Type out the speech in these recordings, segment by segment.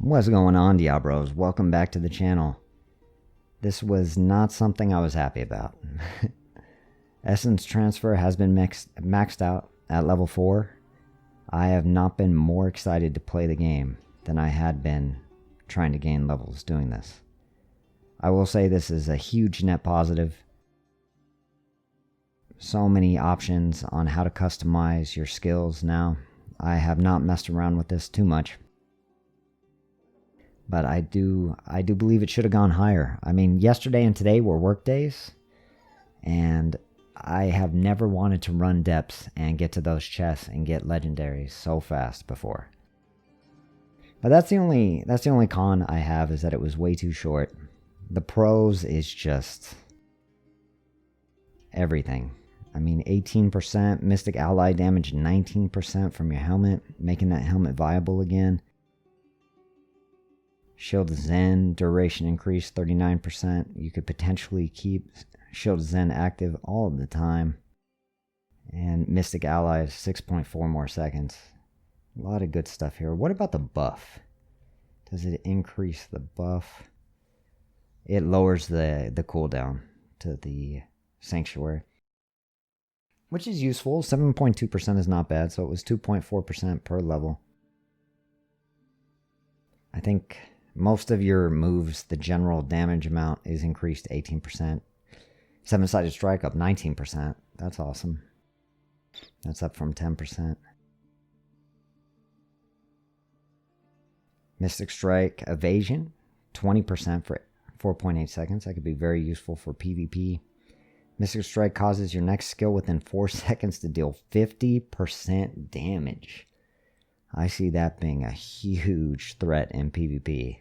What's going on, Diablos? Welcome back to the channel. This was not something I was happy about. Essence transfer has been maxed out at level 4. I have not been more excited to play the game than I had been trying to gain levels doing this. I will say this is a huge net positive. So many options on how to customize your skills now. I have not messed around with this too much. But I do believe it should have gone higher. I mean, yesterday and today were work days, and I have never wanted to run depths and get to those chests and get legendaries so fast before. But that's the only con I have, is that it was way too short. The pros is just everything. I mean, 18% Mystic Ally damage, 19% from your helmet, making that helmet viable again. Shield Zen duration increase 39%. You could potentially keep Shield Zen active all of the time. And Mystic Allies 6.4 more seconds. A lot of good stuff here. What about the buff? Does it increase the buff? It lowers the cooldown to the Sanctuary, which is useful. 7.2% is not bad, so it was 2.4% per level. I think most of your moves, the general damage amount is increased to 18%. Seven-sided strike up 19%. That's awesome. That's up from 10%. Mystic Strike evasion, 20% for 4.8 seconds. That could be very useful for PvP. Mystic Strike causes your next skill within 4 seconds to deal 50% damage. I see that being a huge threat in PvP.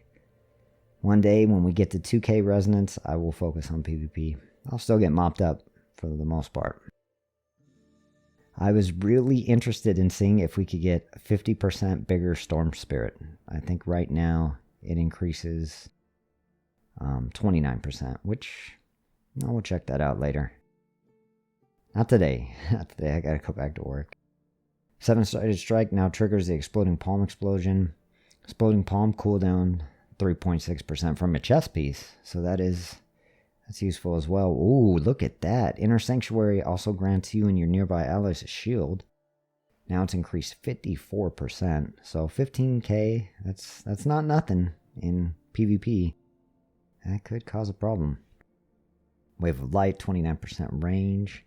One day when we get to 2k resonance, I will focus on PvP. I'll still get mopped up for the most part. I was really interested in seeing if we could get 50% bigger Storm Spirit. I think right now it increases 29%, which I will check that out later. Not today. Not today. I gotta go back to work. Seven-sided strike now triggers the Exploding Palm explosion. Exploding Palm cooldown 3.6% from a chest piece. So that's useful as well. Ooh, look at that. Inner Sanctuary also grants you and your nearby allies a shield. Now it's increased 54%. So 15k, that's not nothing in PvP. That could cause a problem. Wave of Light, 29% range.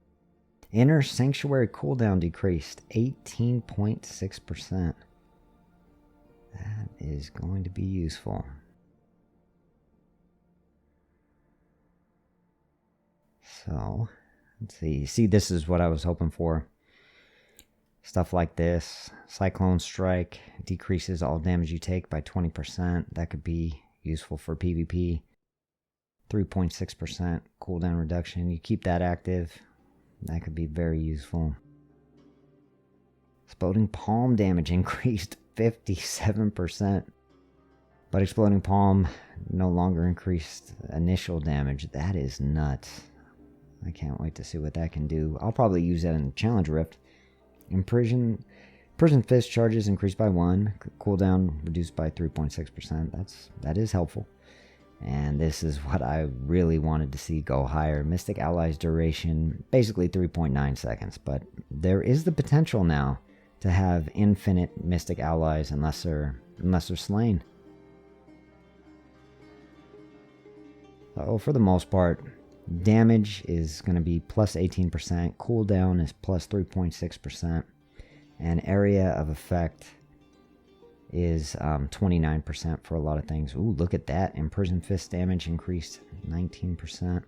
Inner Sanctuary cooldown decreased 18.6%. That is going to be useful. So, let's see. See, this is what I was hoping for. Stuff like this. Cyclone Strike decreases all damage you take by 20%. That could be useful for PvP. 3.6% cooldown reduction. You keep that active. That could be very useful. Exploding Palm damage increased 57%. But Exploding Palm no longer increased initial damage. That is nuts. I can't wait to see what that can do. I'll probably use that in Challenge Rift. Prison Fist charges increased by 1. Cooldown reduced by 3.6%. That is helpful. And this is what I really wanted to see go higher. Mystic Allies duration, basically 3.9 seconds. But there is the potential now to have infinite Mystic Allies unless they're slain. So for the most part, damage is going to be plus 18%. Cooldown is plus 3.6%. And area of effect is 29% for a lot of things. Ooh, look at that. Imprisoned Fist damage increased 19%.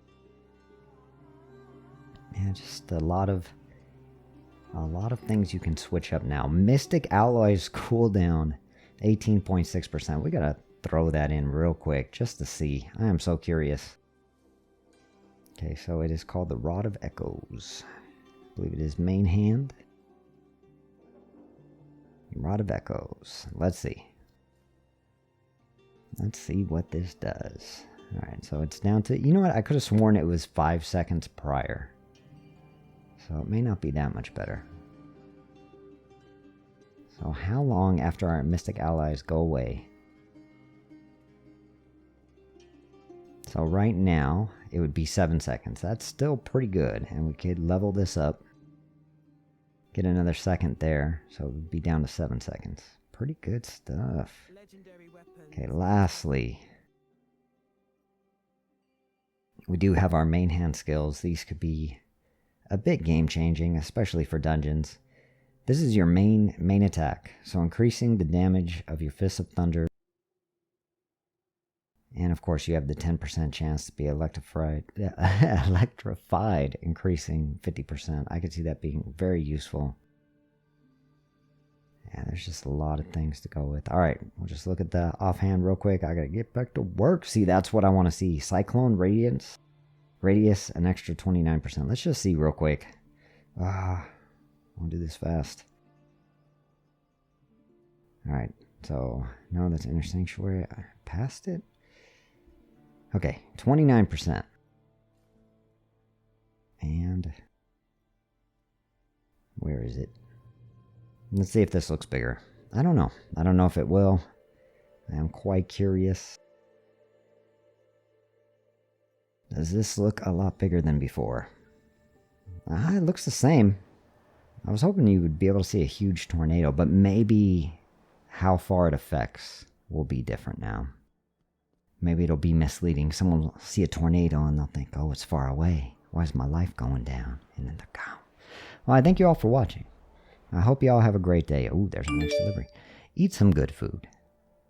Man, just a lot of things you can switch up now. Mystic Alloys cooldown 18.6%. We gotta throw that in real quick just to see. I am so curious. Okay, so it is called the Rod of Echoes. I believe it is main hand. Rod of Echoes. Let's see. Let's see what this does. Alright, so it's down to... You know what? I could have sworn it was 5 seconds prior. So it may not be that much better. So how long after our Mystic Allies go away So right now, it would be 7 seconds. That's still pretty good. And we could level this up. Get another second there. So it would be down to 7 seconds. Pretty good stuff. Okay, lastly, we do have our main hand skills. These could be a bit game-changing, especially for dungeons. This is your main attack. So increasing the damage of your Fists of Thunder. And of course, you have the 10% chance to be electrified, increasing 50%. I could see that being very useful. Yeah, there's just a lot of things to go with. All right, we'll just look at the offhand real quick. I gotta get back to work. See, that's what I want to see. Cyclone radius, an extra 29%. Let's just see real quick. I'll do this fast. All right, so no, that's Inner Sanctuary. I passed it. Okay, 29%. And where is it? Let's see if this looks bigger. I don't know. I don't know if it will. I am quite curious. Does this look a lot bigger than before? It looks the same. I was hoping you would be able to see a huge tornado, but maybe how far it affects will be different now. Maybe it'll be misleading. Someone will see a tornado and they'll think, oh, it's far away. Why is my life going down? And then they're gone. Well, I thank you all for watching. I hope you all have a great day. Oh, there's our next delivery. Eat some good food.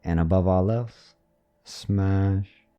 And above all else, smash